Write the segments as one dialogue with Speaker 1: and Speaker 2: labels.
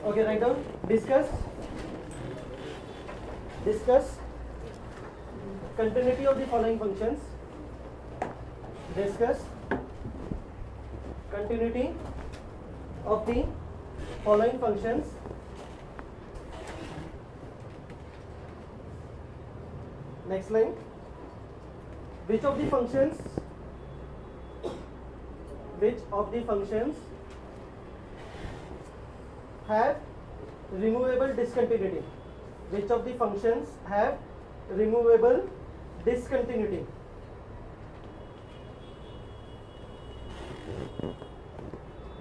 Speaker 1: Okay, write down. Discuss continuity of the following functions. Discuss continuity of the following functions. Next line. Which of the functions have removable discontinuity? Which of the functions have removable discontinuity?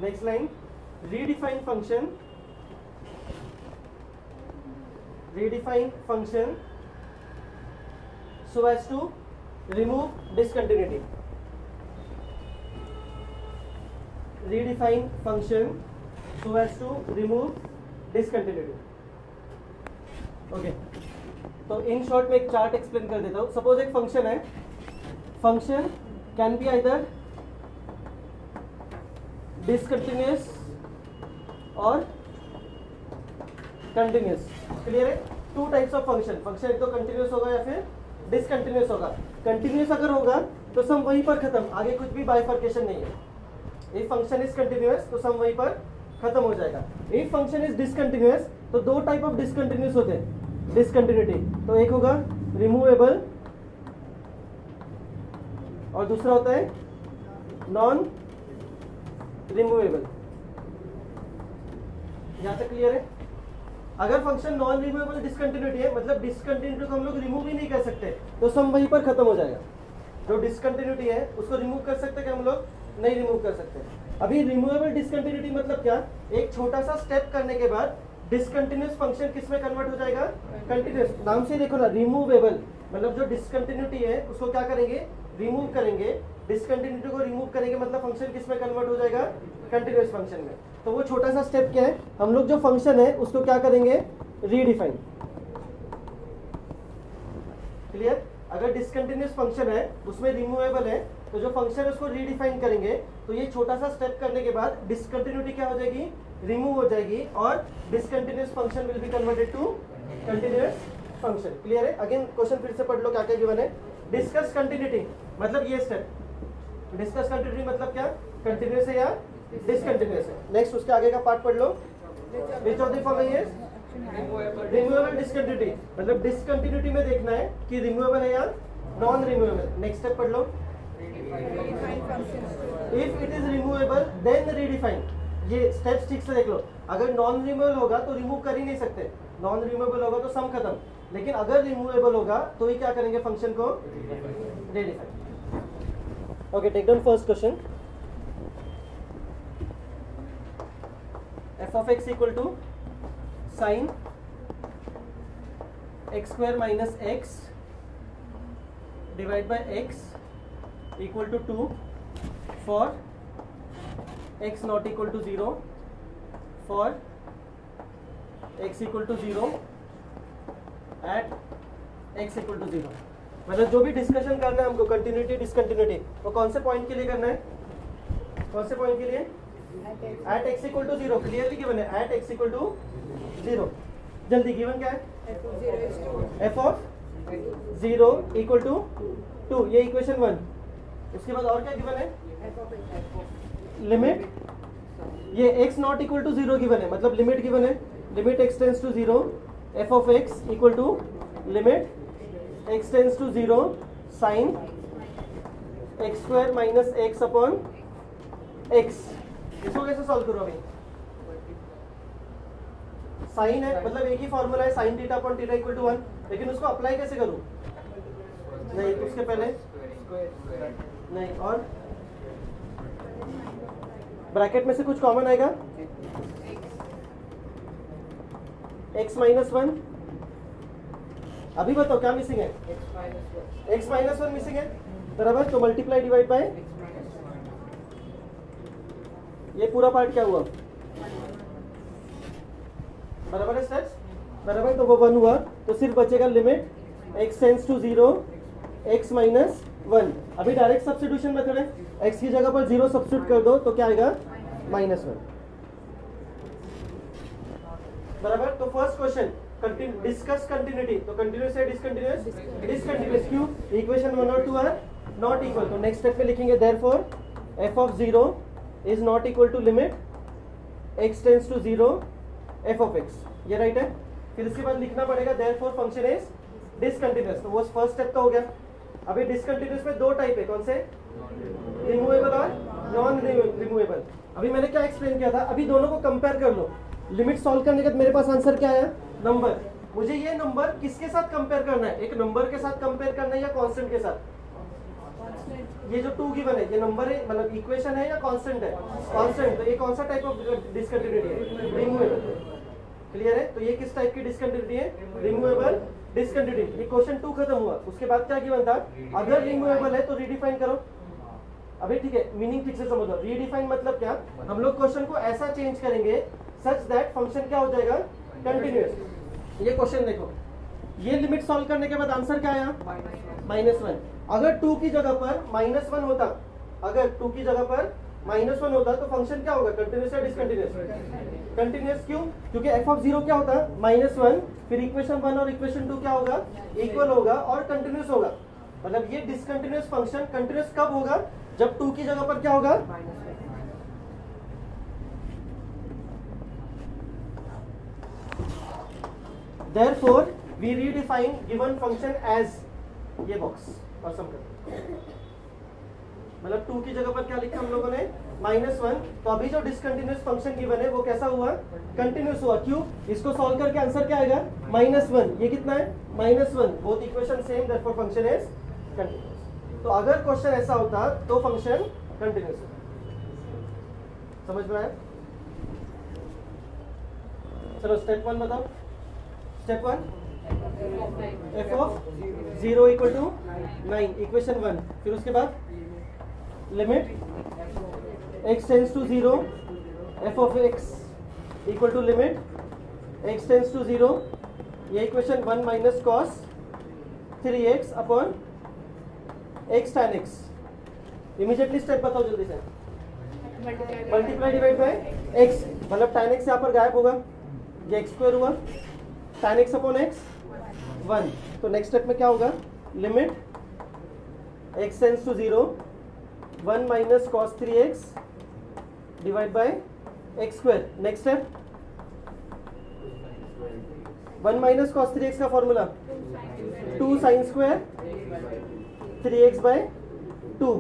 Speaker 1: Next line. Redefine function so as to remove discontinuity. Redefine function so as to remove discontinuity. Okay, तो in short में एक chart explain कर देता हूँ. Suppose एक function है, function can be either discontinuous और continuous. Clear है? टू टाइप्स ऑफ फंक्शन एक तो कंटिन्यूअस होगा या फिर डिसकंटिन्यूअस होगा. कंटिन्यूअस अगर होगा तो सम वहीं पर खत्म, आगे कुछ भी बाइफर्केशन नहीं है. इफ फंक्शन इज कंटिन्यूअस तो सम वहीं पर खत्म हो जाएगा. इफ फंक्शन इज डिसकंटिन्यूअस तो दो टाइप ऑफ डिसकंटिन्यूअस होते हैं डिसकंटिन्यूटी. तो एक होगा रिमूवेबल और दूसरा होता है नॉन रिमूवेबल. यहां तक क्लियर है? अगर फंक्शन नॉन रिमूवेबल डिसकंटिन्यूटी है, मतलब डिसकंटिन्यूटी को हम लोग रिमूव ही नहीं कर सकते, तो सम वहीं पर खत्म हो जाएगा. जो डिसकंटिन्यूटी है उसको रिमूव कर सकते हैं कि हम लोग नहीं रिमूव कर सकते. अभी रिमूवेबल डिसकंटिन्यूटी मतलब क्या? एक छोटा सा स्टेप करने के बाद डिसकंटिन्यूअस फंक्शन किस में कन्वर्ट हो जाएगा? कंटिन्यूअस. नाम से देखो ना, रिमूवेबल मतलब जो डिसकंटिन्यूटी है उसको क्या करेंगे? रिमूव करेंगे. डिसकंटिन्यूटी को रिमूव करेंगे मतलब फंक्शन किस में कन्वर्ट हो जाएगा? कंटिन्यूअस फंक्शन में. तो वो छोटा सा स्टेप क्या है? हम लोग जो फंक्शन है उसको क्या करेंगे? रीडिफाइन. क्लियर? अगर डिसकंटिन्यूअस फंक्शन है उसमें रिमूवेबल है तो जो फंक्शन है उसको रीडिफाइन करेंगे. तो ये छोटा सा स्टेप करने के बाद डिसकंटिन्यूटी क्या हो जाएगी? रिमूव हो जाएगी और discontinuous function will be converted to continuous function. Clear है? अगेन क्वेश्चन फिर से पढ़ लो क्या क्या गिवन है. डिस्कस कंटिन्यूटी मतलब ये स्टेप. डिस्कस कंटिन्यूटी मतलब क्या? कंटिन्यूअस है या डिसकंटिन्यूअस है. नेक्स्ट उसके आगे का पार्ट पढ़ लो. Which of the following is removable discontinuity. मतलब डिसकंटिन्यूटी में देखना है कि रिमूवेबल है या नॉन रिमूवेबल. नेक्स्ट स्टेप पढ़ लो. If it is removable then redefine. ये स्टेप्स ठीक से देख लो. अगर नॉन रिमूवेबल होगा तो रिमूव कर ही नहीं सकते. नॉन रिमूवेबल होगा तो सम खत्म. लेकिन अगर रिमूवेबल होगा तो ये क्या करेंगे? फंक्शन को redefine. Okay, take down first question. f of x equal to sine X square minus X divide by X equal to 2 for x not equal to 0 for x equal to 0 at x equal to 0. मतलब जो भी discussion करना है हमको continuity discontinuity, वो कौन से point के लिए करना है? कौन से पॉइंट के लिए? at x equal to 0. Clearly given है at x equal to 0. जल्दी गिवन क्या है? f of 0 equal to 2. ये इक्वेशन 1. उसके बाद और क्या गिवन है? लिमिट. ये x not equal to 0 given है, मतलब लिमिट गिवन है. Limit x tends to 0 f of x equal to limit x tends to 0 sine x स्क्वायर माइनस x अपॉन x. इसको कैसे सॉल्व करो? अभी साइन है मतलब एक ही फॉर्मूला है sine theta upon theta equal to 1. लेकिन उसको अप्लाई कैसे करूं? नहीं, उसके पहले नहीं. और ब्रैकेट में से कुछ कॉमन आएगा? x minus 1. अभी बताओ क्या मिसिंग है? x माइनस 1 मिसिंग है. बराबर. तो मल्टीप्लाई डिवाइड बाय ये पूरा पार्ट क्या हुआ? बराबर है स्टेप्स. बराबर. तो वो 1 हुआ तो सिर्फ बचेगा limit x tends to 0 x minus 1. अभी डायरेक्ट सब्स्टिट्यूशन मेथड है. x की जगह पर 0 सब्स्टिट्यूट कर दो तो क्या आएगा? -1. बराबर। तो फर्स्ट क्वेश्चन डिस्कस कंटिन्यूटी, तो कंटिन्यूस है डिसकंटिन्यूअस, डिसकंटिन्यूअस क्यों, इक्वेशन 1 और 2 आर नॉट इक्वल। तो नेक्स्ट स्टेप में लिखेंगे therefore f of 0 is not equal to limit x tends to 0 f of x, ये राइट है। फिर इसके बाद लिखना पड़ेगा देयरफॉर फंक्शन इज डिसकंटिन्यूअस, तो वो फर्स्ट स्टेप तो हो गया। अभी डिसकंटिन्यूअस में दो टाइप है, कौन से, रिमूवेबल और नॉन रिमूवेबल। अभी मैंने क्या एक्सप्लेन किया था, अभी दोनों को कंपेयर कर लो। लिमिट सॉल्व करने के बाद मेरे पास आंसर क्या आया, नंबर। मुझे ये नंबर किसके साथ कंपेयर करना है, एक नंबर के साथ कंपेयर करना है या कांस्टेंट के साथ। ये जो 2 गिवन है, ये नंबर है, मतलब इक्वेशन है या कांस्टेंट है, कांस्टेंट। तो ये कौन सा टाइप ऑफ डिसकंटिन्यूटी है, रिमूवेबल। क्लियर है। तो ये किस टाइप की डिसकंटिन्यूटी है, रिमूवेबल डिसकंटिन्यूटी। ये क्वेश्चन 2 खत्म हुआ। उसके बाद क्या गिवन था, अगर रिमूवेबल है तो रीडिफाइन करो। अभी ठीक है, मीनिंग ठीक से समझ लो। रीडिफाइन मतलब क्या, हम लोग क्वेश्चन को ऐसा चेंज करेंगे सच दैट फंक्शन क्या हो जाएगा, कंटिन्यूअस। ये क्वेश्चन देखो, ये लिमिट सॉल्व करने के बाद आंसर क्या आया, -1। अगर 2 की जगह पर -1 होता, अगर 2 की जगह पर -1 होता तो फंक्शन क्या होगा, कंटिन्यूअस या डिसकंटिन्यूअस, कंटिन्यूअस। क्यों, क्योंकि f of 0 क्या होता है, -1, फिर इक्वेशन 1 और इक्वेशन 2 क्या होगा, इक्वल होगा और कंटिन्यूअस होगा। मतलब ये डिसकंटिन्यूअस फंक्शन कंटिन्यूअस कब होगा, जब 2 की जगह पर क्या होगा, therefore we redefine given function as ये बॉक्स और सम करते हैं। मतलब 2 की जगह पर क्या लिखा हम लोगों ने, -1। तो अभी जो डिसकंटिन्यूअस फंक्शन गिवन है वो कैसा हुआ, कंटिन्यूअस हुआ। क्यों, इसको सॉल्व करके आंसर क्या आएगा, -1। ये कितना है, -1। Both equation same, therefore function is continuous. तो अगर क्वेश्चन ऐसा होता तो फंक्शन कंटिन्यूअस होता। समझ में आया। चलो स्टेप 1 बताओ। Step 1 f of 0 equal to 9, equation 1। फिर उसके बाद limit x tends to 0 f of x equal to limit x tends to 0, ये equation 1 minus cos 3x upon x tan x। Immediately step बताओ जल्दी से। मल्टीप्लाई डिवाइड बाय x, मतलब tan x यहाँ पर गायब होगा, ये x स्क्वायर हुआ, tan x अपॉन x 1। तो नेक्स्ट स्टेप में क्या होगा, limit x tends to 0 1 minus cos 3x divide by x square. Next step 1 minus cos 3x का formula 2 sine square 3x bye 2,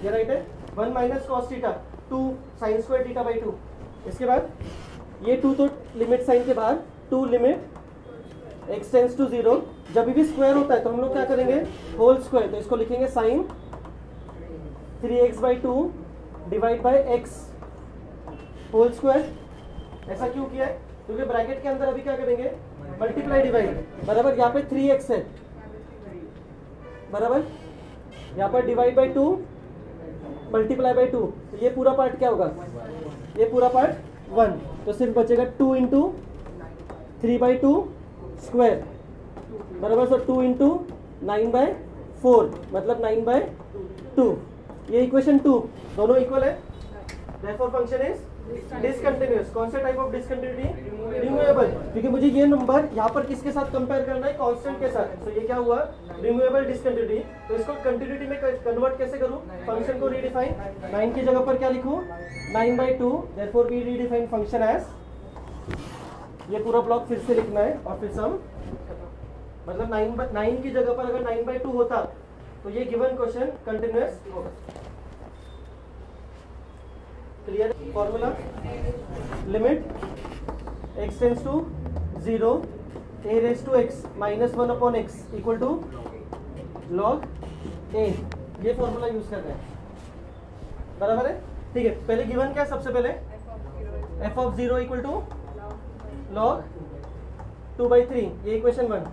Speaker 1: ये राइट है। 1 minus cos theta 2 sine square theta by 2। इसके बाद ये 2 तो लिमिट साइन के बाद 2 limit x tends to 0, जब भी स्क्वायर होता है तो हम लोग क्या करेंगे, होल स्क्वायर। तो इसको लिखेंगे sine 3x by 2 divide by x whole square. ऐसा क्यों किया है, क्योंकि ब्रैकेट के अंदर अभी क्या करेंगे, मल्टीप्लाई डिवाइड, बराबर। यहाँ पे 3x है, बराबर। यहाँ पर डिवाइड बाई 2 मल्टीप्लाई बाई 2, तो ये पूरा पार्ट क्या होगा, ये पूरा पार्ट 1। तो सिर्फ बचेगा 2 इंटू 3 बाई 2 स्क्वायर, बराबर। सो 2 इंटू 9 बाय 4, मतलब 9 बाय 2। ये इक्वेशन 2 दोनों इक्वल है, देयरफॉर फंक्शन इज डिसकंटिन्यूअस। कौन सा टाइप ऑफ डिसकंटिन्यूटी, रिमूवेबल। क्योंकि मुझे ये नंबर यहाँ पर किसके साथ कंपेयर करना है, कांस्टेंट के साथ। तो ये क्या हुआ, रिमूवेबल डिसकंटिन्यूटी। तो इसको कंटिन्यूटी में कन्वर्ट कैसे करूँ, फंक्शन को रीडिफाइन। 9 की जगह पर क्या लिखूँ, 9 by 2, therefore we redefine function as, ये पूरा ब्लॉक फिर से लिखना है और फिर सम, मतलब 9 की जगह पर अगर 9 बाई 2 होता तो ये गिवन क्वेश्चन कंटिन्यूअस होगा। Clear. Formula limit x tends to 0 a raise to x -1 upon x equal to log a, ये फॉर्मूला यूज करते हैं, बराबर है। ठीक है, पहले गिवन क्या है, सबसे पहले f of 0 equal to log 2/3, ये इक्वेशन 1।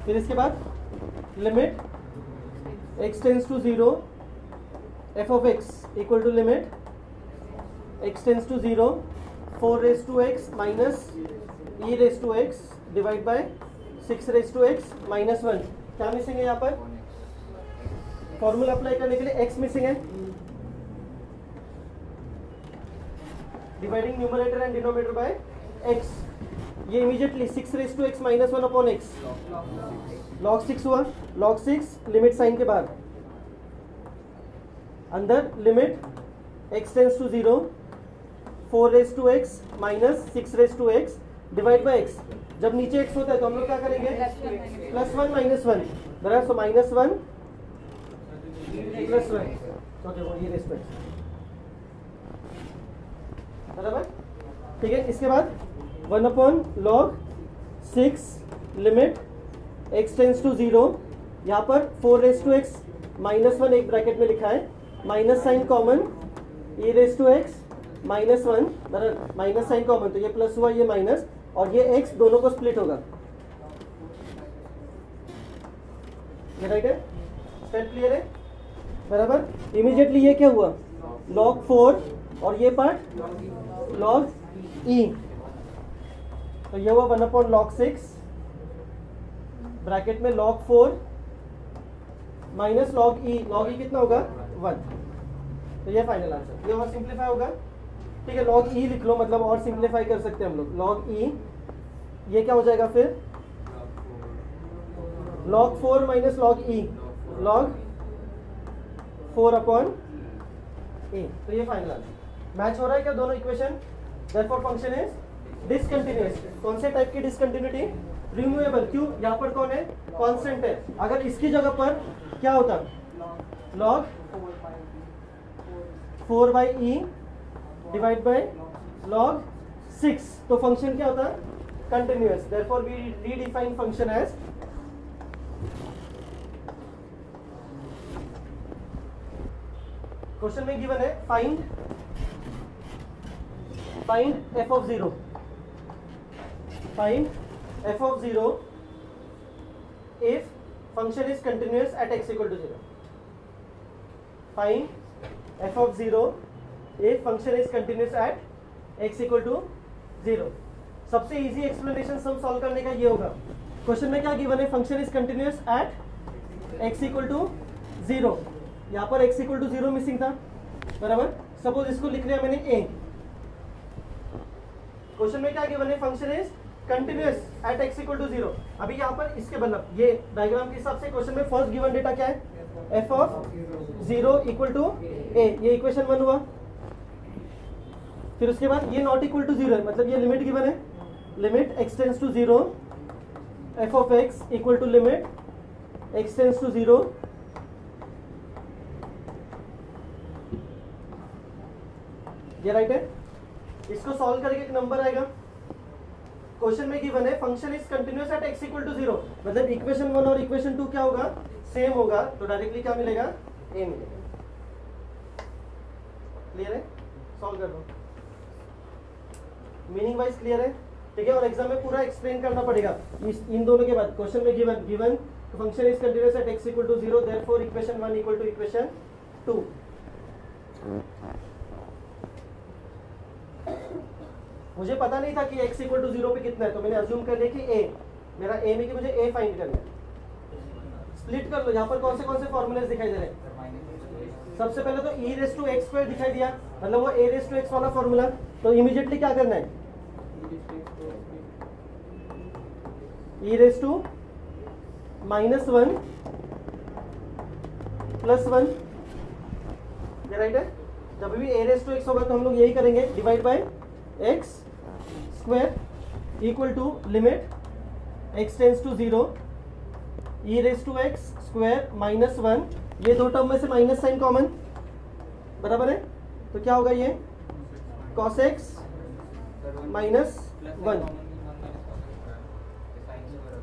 Speaker 1: फिर इसके बाद limit x tends to 0 f of x equal to limit x tends to 0 4 raise to x minus e raise to x divide by 6 raise to x minus 1। क्या missing है यहाँ पर, formula apply करने के लिए x मिसिंग है। Dividing numerator and denominator by x, ये immediately 6 raise to x minus 1 upon x, log 6 हुआ, log 6 लिमिट साइन के बाद अंदर limit x tends to 0 4 raise to x minus 6 raise to x divide by x। जब नीचे x होता है तो हम लोग क्या करेंगे, प्लस 1 माइनस 1 बराबर, सो माइनस 1 प्लस 1, ओके वो ये रेज टू x बराबर, ठीक है। इसके बाद 1 upon log 6 limit x tends to 0, यहाँ पर 4 रेज टू x माइनस 1 एक ब्रैकेट में लिखा है, minus sign common, e raise to x minus 1 बराबर, माइनस साइन कॉमन तो ये प्लस हुआ, ये माइनस, और ये x दोनों को स्प्लिट होगा, ये राइट है, स्टेप क्लियर है बराबर। इमीडिएटली ये क्या हुआ, log 4 और ये पार्ट log e, तो ये हुआ 1 अपॉन log 6 ब्रैकेट में log 4 माइनस log e कितना होगा 1, तो ये फाइनल आंसर। ये और सिंप्लीफाई होगा, ठीक है, log e लिख लो, मतलब और सिंप्लीफाई कर सकते हैं हम लोग, log e ये क्या हो जाएगा फिर, log 4 minus log e, log 4 upon e, तो ये फाइनल आंसर। मैच हो रहा है क्या दोनों equation? Therefore function is discontinuous. कौन से टाइप की डिसकंटिन्यूटी? रिमूवेबल। क्यों? यहाँ पर कौन है, कांस्टेंट है। अगर इसकी जगह पर क्या होता, log 4 by e divide by log 6, तो फंक्शन क्या होता है, continuous. Therefore we redefine function as question में गिवन है find f of 0, find f of 0 if function is continuous at x equal to 0. Find f of 0 if function is continuous at x equal to 0. सबसे easy explanation sum solve करने का ये होगा, question में क्या given है, function is continuous at x equal to 0, यहाँ पर x इक्वल टू 0 मिसिंग था बराबर। सपोज इसको लिख लिया मैंने a, क्वेश्चन में क्या गिवन है, function is continuous at x equal to 0। अभी यहाँ पर इसके मतलब ये डायग्राम के हिसाब से क्वेश्चन में फर्स्ट गिवन डेटा क्या है, f of 0 equal to a, ये इक्वेशन 1 हुआ। फिर उसके बाद ये नॉट इक्वल टू 0 है, मतलब ये लिमिट गिवन है, limit x tends to 0 f of x equal to limit x tends to 0 ये राइट है। इसको सॉल्व करके एक नंबर आएगा, क्वेश्चन में गिवन है function is continuous at x equal to 0, मतलब इक्वेशन 1 और इक्वेशन 2 क्या होगा, सेम होगा, तो डायरेक्टली क्या मिलेगा, a मिलेगा। क्लियर है, सॉल्व कर दो, मीनिंग वाइज क्लियर है, ठीक है। और एग्जाम में पूरा एक्सप्लेन करना पड़ेगा इन दोनों के बाद। क्वेश्चन में given function is continuous at x equal to 0, therefore equation 1 equal to equation 2। मुझे पता नहीं था कि x इक्वल टू 0 पे कितना है, तो मैंने अज्यूम कर लिया कि a, मेरा a में कि मुझे a फाइंड करना है। स्प्लिट कर लो, यहाँ पर कौन से फॉर्मूलेस दिखाई दे रहे हैं। सबसे पहले तो e raise to x square दिखाई दिया, मतलब वो a रेस टू x वाला फॉर्मूला, तो इमीडिएटली क्या करना है, e रेस टू -1 +1, ये राइट है। जब भी a रेस टू x होगा तो हम लोग यही करेंगे, divide by x square equal to limit x tends to 0 e raise to x square -1, ये दो टर्म में से माइनस साइन कॉमन बराबर है, तो क्या होगा ये cos x -1,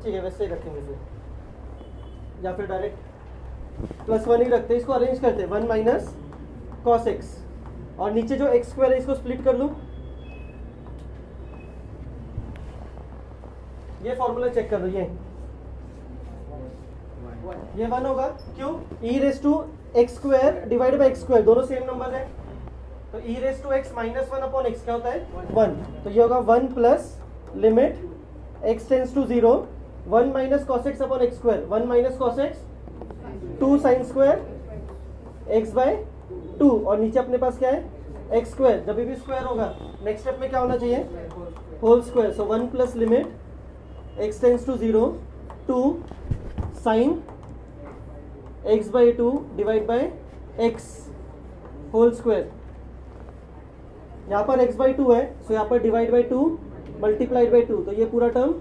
Speaker 1: ठीक है, वैसे ही रखेंगे फिर, या फिर डायरेक्ट +1 ही रखते हैं, इसको अरेंज करते हैं 1 माइनस cos x, और नीचे जो x स्क्वायर है इसको स्प्लिट कर लूं, ये फॉर्मूला चेक कर लो, ये 1 होगा, क्यों, e raise to x square divide by x square, दोनों सेम नंबर है, तो e raise to x -1 upon x क्या होता है 1, तो ये होगा 1 plus limit x tends to 0 1 minus cos x upon x square, 1 minus cos x 2 sine square x by 2, और नीचे अपने पास क्या है एक्स स्क्वायर, जब भी स्क्वायर होगा नेक्स्ट स्टेप में क्या होना चाहिए, whole square. So 1 plus limit x tends to 0 two sine x by 2 divide by x whole square. यहाँ पर x बाई 2 है, सो यहाँ पर डिवाइड बाई 2 मल्टीप्लाइड बाई 2, तो ये पूरा टर्म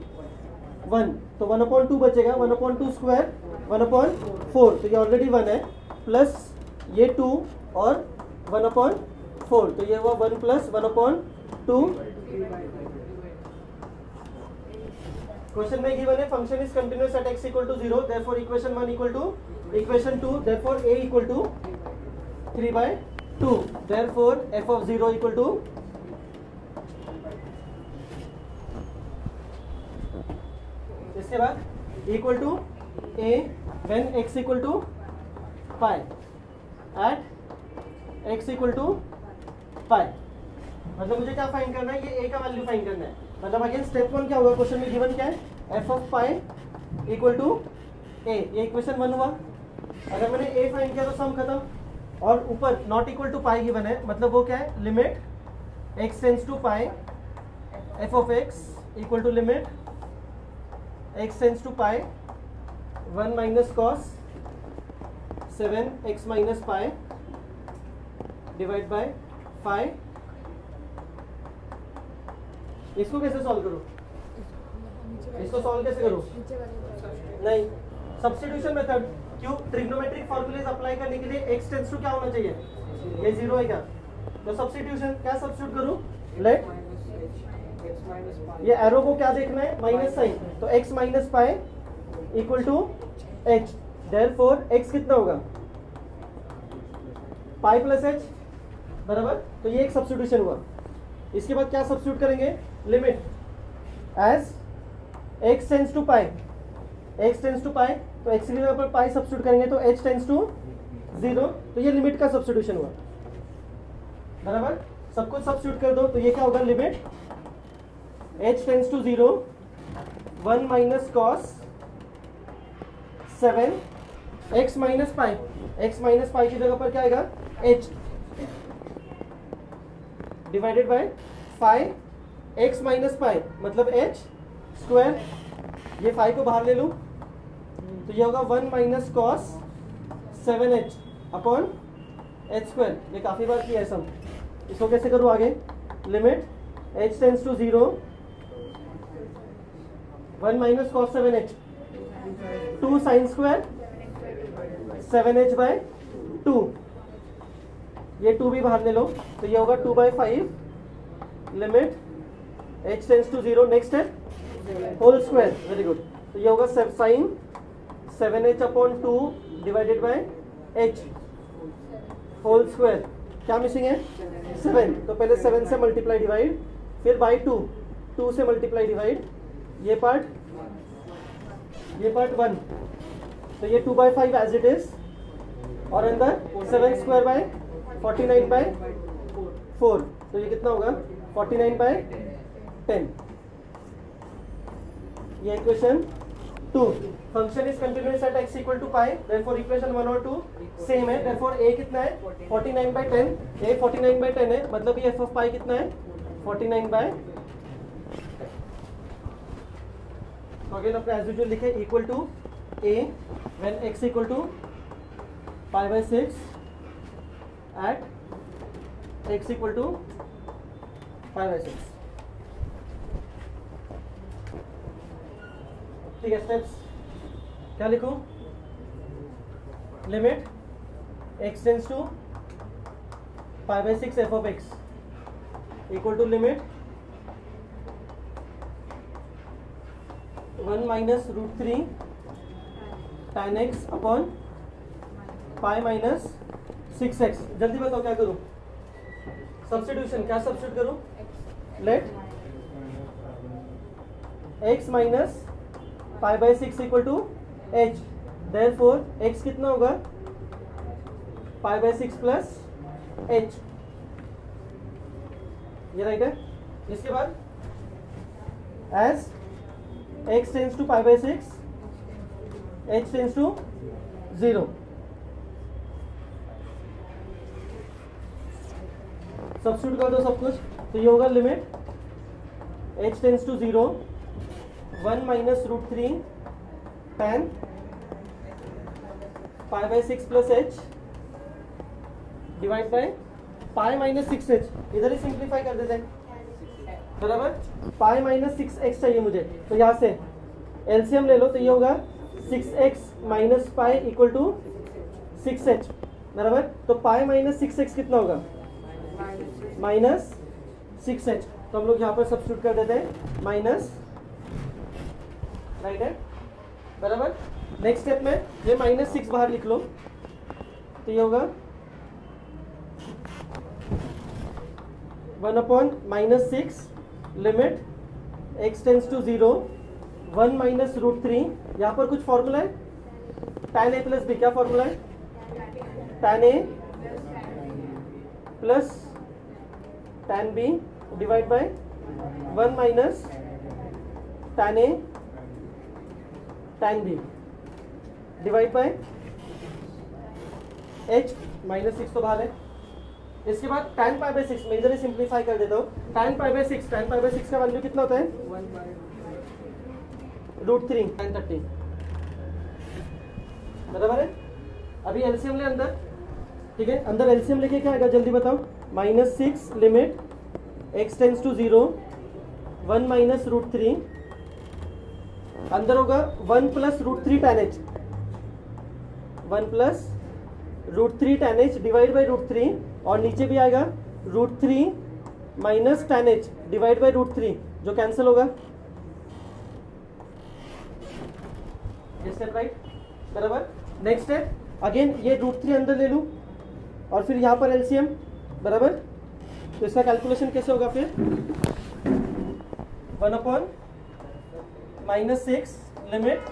Speaker 1: 1, तो 1/2 बचेगा. 1/2 स्क्वायर 1/4, तो ये ऑलरेडी 1 है, प्लस ये 2 और 1/4, तो ये हुआ 1 प्लस 1/2. क्वेश्चन में गिवन है function is continuous at x equal to 0, therefore equation 1 equal to equation 2, therefore a equal to 3/2, therefore f of 0 equal to इसके बाद equal to a when x equal to pi at x equal to pi. मतलब मुझे क्या find करना है, ये a का value find करना है. मतलब अगेन स्टेप 1 क्या होगा, क्वेश्चन में गिवन क्या है, f of pi equal to a, ये इक्वेशन 1 हुआ. अगर मैंने a फाइंड किया तो सम खत्म, और ऊपर not equal to pi given है, मतलब वो क्या है, limit x tends to pi f of x equal to limit x tends to pi 1 minus cos 7x minus pi divide by 5. इसको कैसे सॉल्व करूं, इसको सॉल्व कैसे करूं, नहीं सब्स्टिट्यूशन मेथड. क्यों, ट्रिग्नोमेट्रिक फॉर्मूलेज अप्लाई करने के लिए x टेंस टू क्या होना चाहिए, ये 0 है क्या, तो सब्स्टिट्यूशन क्या सब्स्टिट्यूट करूं, लेट ये एरो को क्या देखना है, माइनस साइन, तो x minus pi equal to h, therefore x कितना होगा, पाई प्लस h बराबर. तो ये एक सब्स्टिट्यूशन हुआ. इसके बाद क्या सब्स्टिट्यूट करेंगे, limit as x tends to pi, x tends to pi, तो x की जगह पर पाई सब्स्टिट्यूट करेंगे तो h टेंस टू 0, तो ये लिमिट का सब्स्टिट्यूशन हुआ बराबर. सब कुछ सब्स्टिट्यूट कर दो, तो ये क्या होगा, limit h tends to 0 1 minus cos 7 x minus pi, x minus pi की जगह पर क्या आएगा, h divided by 5 x minus pi, मतलब h स्क्वायर, ये 5 को बाहर ले लूं तो ये होगा 1 minus cos 7h upon h square. ये काफी बार किया है सम. इसको कैसे करूं आगे, limit h tends to 0 1 minus cos 7h 2 sine square 7h by 2, ये 2 भी बाहर ले लो, तो ये होगा 2/5 limit h tends to 0, next है होल स्क्वायर, वेरी गुड. तो ये होगा sine 7h upon 2 divided by h whole square. क्या मिसिंग है, 7, तो पहले 7 से मल्टीप्लाई डिवाइड, फिर बाई 2, 2 से मल्टीप्लाई डिवाइड, ये पार्ट 1, तो ये 2/5 एज इट इज, और अंदर 7 स्क्वायर बाय 49/4, तो ये कितना होगा 49/10. ये equation 2. Function is continuous at x equal to pi, therefore equation 1 और 2 सेम है, देयरफॉर a कितना है 49/10, a 49/10 है, मतलब ये f ऑफ पाई कितना है 49/10. तो अगेन अपने एज यूजुअल लिखे equal to a when x equal to π/6 at x equal to π/6. ठीक है, स्टेप्स क्या लिखूं, limit x tends to π/6 f of x equal to limit 1 minus √3 tan x upon pi minus 6x. जल्दी बताओ क्या करूं, substitution, क्या सब्स्टिट्यूट करूं, let x minus π/6 equal to h, therefore x कितना होगा π/6 प्लस h, ये राइट है. इसके बाद as x tends to π/6 h tends to 0, substitute कर दो सब कुछ, तो ये होगा limit h tends to 0 1 minus root 3 tan pi by 6 plus h divide by pi minus 6h, इधर ही सिंप्लीफाई कर देते हैं बराबर। पाई माइनस 6x चाहिए मुझे, तो यहाँ से एलसीएम ले लो, तो ये होगा 6x minus pi equal to 6h बराबर। तो पाई माइनस 6x कितना होगा, माइनस 6h, तो हम लोग यहाँ पर सब्स्टिट्यूट कर देते हैं माइनस, राइट है बराबर। नेक्स्ट स्टेप में ये माइनस 6 बाहर लिख लो, तो ये होगा 1 upon minus 6 limit x tends to 0 1 minus root 3, यहाँ पर कुछ फॉर्मूला है tan a प्लस बी, क्या फॉर्मूला है, tan a plus tan b divide by 1 minus tan a tan b divide by h minus 6 तो बाहर है। इसके बाद tan पाई बाई 6 मैं इधर ही सिंप्लीफाई कर देता हूँ। tan पाई बाई 6 का वैल्यू कितना होता है, रूट 3 tan 30 बराबर है। अभी एलसीएम ले अंदर, ठीक है, अंदर एलसीएम लेके क्या आएगा जल्दी बताओ, minus 6 limit x tends to 0 1 minus root 3, अंदर होगा 1 plus root 3 tan h, 1 plus root 3 tan h divide by root 3, और नीचे भी आएगा root 3 minus tan h divide by root 3, जो कैंसिल होगा, ये स्टेप राइट बराबर। नेक्स्ट स्टेप अगेन ये रूट 3 अंदर ले लूं और फिर यहाँ पर एलसीएम बराबर, तो इसका कैलकुलेशन कैसे होगा फिर 1 upon minus 6 limit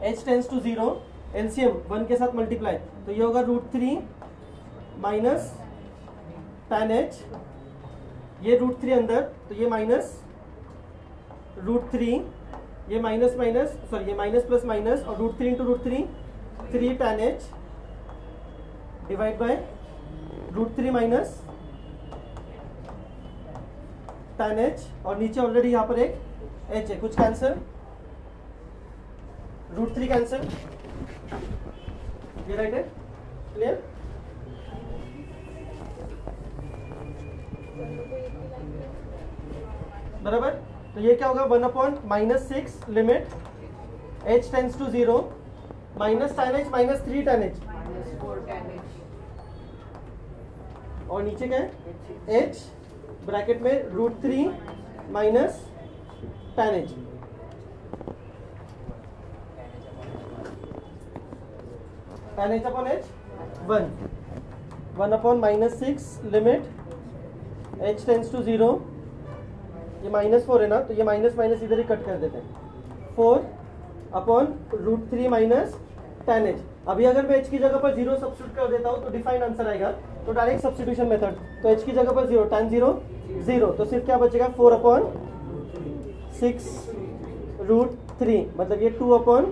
Speaker 1: h tends to 0 LCM 1 के साथ मल्टीप्लाई, तो ये होगा रूट 3 माइनस tan h, ये रूट 3 अंदर, तो ये माइनस रूट 3, ये माइनस माइनस सॉरी ये माइनस प्लस माइनस, और root 3 into root 3 3 tan h divide बाय रूट 3 माइनस tan h, और नीचे ऑलरेडी यहाँ पर एक h है, कुछ कैंसिल, रूट 3 कैंसिल, ये राइट है, क्लियर। बराबर, तो ये क्या होगा 1 upon minus 6 limit h tends to 0 minus tan h minus 3 tan h, और नीचे क्या है h ब्रैकेट में root 3 minus tan h, tan h upon h 1 upon minus 6 limit h tends to 0, ये माइनस 4 है ना, तो ये माइनस माइनस इधर ही कट कर देते हैं, 4 upon root 3 minus tan h। अभी अगर मैं h की जगह पर 0 सब्स्टिट्यूट कर देता हूँ तो डिफाइंड आंसर आएगा, तो डायरेक्ट सब्स्टिट्यूशन मेथड, तो h की जगह पर 0 tan 0 0, तो सिर्फ क्या बचेगा 4 अपॉन 6 रूट 3, मतलब ये 2 upon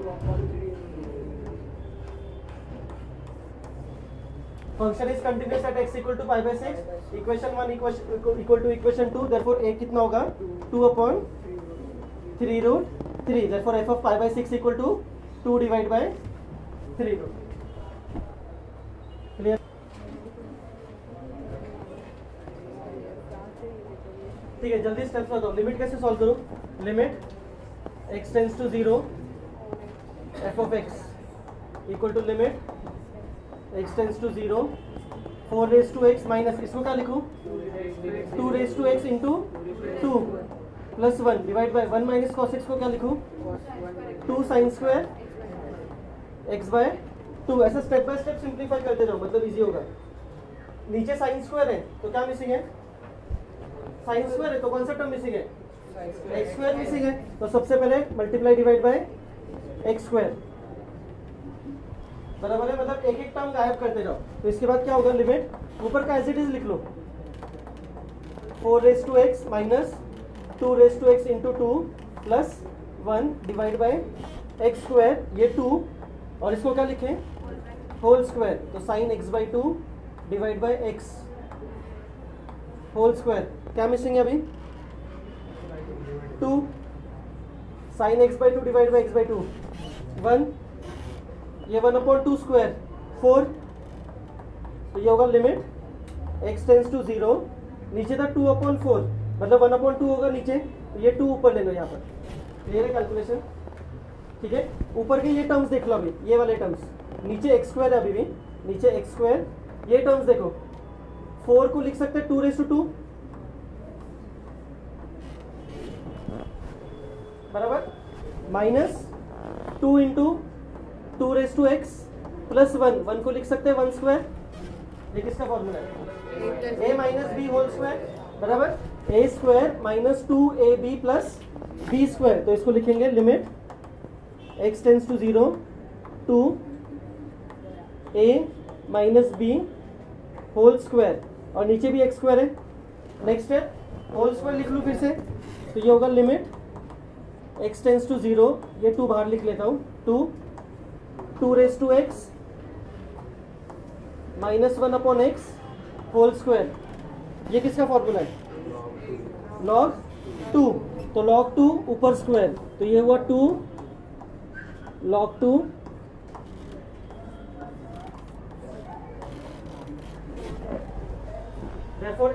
Speaker 1: function is continuous at x equal to pi by 6, equation 1 equal to equation 2, therefore a कितना होगा 2 upon 3 root 3, therefore f of pi by 6 equal to 2 divide by 3 root, clear. ठीक है, जल्दी steps बताओ, limit कैसे solve करूं, limit x tends to 0 f of x equal to limit x tends to 0 4 raise to x minus, इसको क्या लिखूं 2 raise to x into 2 plus 1 divide by 1 minus cos x को क्या लिखूं 2 साइन स्क्वायर x बाय 2, ऐसा step by step simplify करते जाओ, मतलब इजी होगा। नीचे साइन स्क्वायर है तो क्या मिसिंग है, साइन स्क्वायर है तो कौन सा टर्म मिसिंग है, एक्स स्क्वायर मिसिंग है, तो सबसे पहले multiply divide by x square बराबर है, मतलब एक एक टर्म गायब करते जाओ। तो इसके बाद क्या होगा, लिमिट ऊपर का एज इट इज लिख लो 4 raise to x minus 2 raise to x into 2 plus 1 divide by x square, ये 2, और इसको क्या लिखें होल स्क्वायर, तो sine x by 2 divide by x whole square. क्या मिसिंग है अभी? 2. Sine x by 2 divide by x by 2 1. ये 1/2 स्क्वायर 4. तो ये होगा लिमिट x टेंस टू 0. नीचे था 2/4, मतलब 1/2 होगा नीचे, तो ये 2 ऊपर ले लो यहाँ पर. क्लियर है कैलकुलेशन? ठीक है. ऊपर के ये टर्म्स देख लो अभी, ये वाले टर्म्स. नीचे एक्स स्क्वायर है अभी भी, नीचे एक्स स्क्वायर. ये टर्म्स देखो, 4 को लिख सकते हैं 2/2 बराबर, माइनस 2 इंटू 2/x प्लस 1 को लिख सकते हैं 1 स्क्वायर. ये किसका फॉर्मूला है? a minus b whole square बराबर a स्क्वायर minus 2ab plus b square. तो इसको लिखेंगे limit x tends to 0 two a minus b whole square, और नीचे भी x स्क्वायर है. नेक्स्ट है होल स्क्वायर लिख लूँ फिर से, तो ये होगा लिमिट x टेंस टू 0, ये 2 बाहर लिख लेता हूँ, 2/x minus 1/x whole square. ये किसका फॉर्मूला है? log 2. तो log 2 ऊपर स्क्वायर, तो ये हुआ 2 log 2 therefore